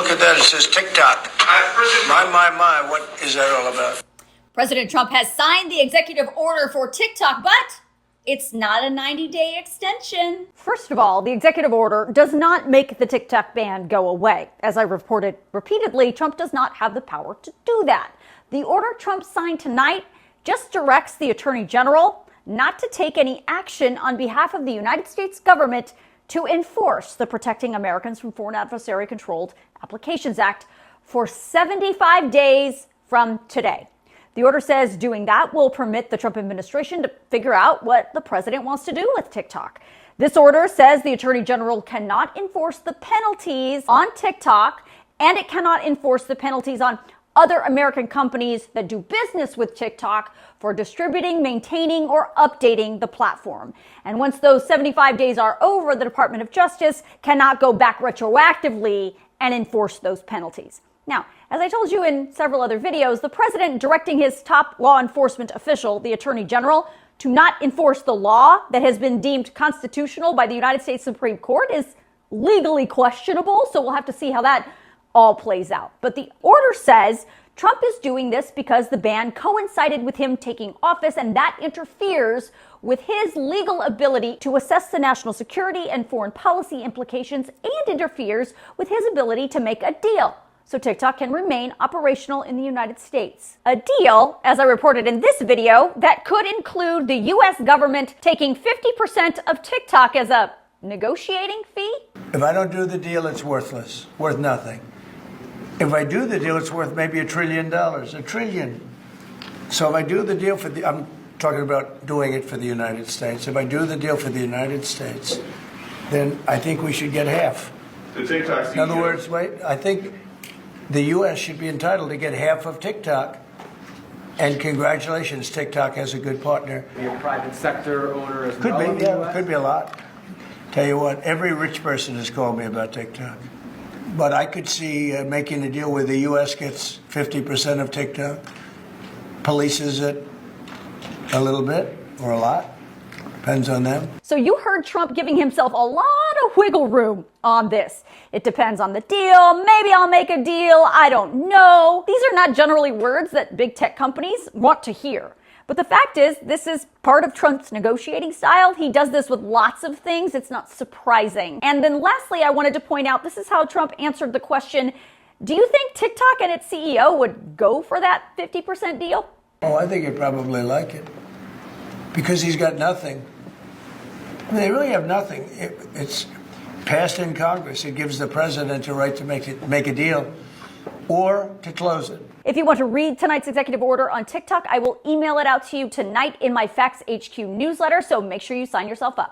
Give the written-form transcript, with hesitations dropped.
look at that. It says TikTok. My, what is that all about? President Trump has signed the executive order for TikTok, but it's not a 90-day extension. First of all, the executive order does not make the TikTok ban go away. As I reported repeatedly, Trump does not have the power to do that. The order Trump signed tonight just directs the Attorney General not to take any action on behalf of the United States government to enforce the Protecting Americans from Foreign Adversary Controlled Applications Act for 75 days from today. The order says doing that will permit the Trump administration to figure out what the president wants to do with TikTok. This order says the Attorney General cannot enforce the penalties on TikTok, and it cannot enforce the penalties on other American companies that do business with TikTok for distributing, maintaining, or updating the platform. And once those 75 days are over, the Department of Justice cannot go back retroactively and enforce those penalties. Now, as I told you in several other videos, the president directing his top law enforcement official, the Attorney General, to not enforce the law that has been deemed constitutional by the United States Supreme Court is legally questionable, so we'll have to see how that all plays out. But the order says Trump is doing this because the ban coincided with him taking office, and that interferes with his legal ability to assess the national security and foreign policy implications and interferes with his ability to make a deal so TikTok can remain operational in the United States. A deal, as I reported in this video, that could include the U.S. government taking 50% of TikTok as a negotiating fee. If I don't do the deal, it's worthless, worth nothing. If I do the deal, it's worth maybe $1 trillion, $1 trillion. So if I do the deal I'm talking about doing it for the United States. If I do the deal for the United States, then I think we should get half. The TikTok CEO. In other words, I think the U.S. should be entitled to get half of TikTok. And congratulations, TikTok has a good partner. Be a private sector owner as Could well. be, yeah, could be a lot. Tell you what, every rich person has called me about TikTok. But I could see making a deal where the U.S. gets 50% of TikTok, polices it a little bit or a lot. Depends on them. So you heard Trump giving himself a lot of wiggle room on this. It depends on the deal. Maybe I'll make a deal. I don't know. These are not generally words that big tech companies want to hear. But the fact is, this is part of Trump's negotiating style. He does this with lots of things. It's not surprising. And then lastly, I wanted to point out, this is how Trump answered the question, do you think TikTok and its CEO would go for that 50% deal? Oh, I think he'd probably like it. Because he's got nothing. I mean, they really have nothing. It's passed in Congress. It gives the president a right to make a deal or to close it. If you want to read tonight's executive order on TikTok, I will email it out to you tonight in my Facts HQ newsletter, so make sure you sign yourself up.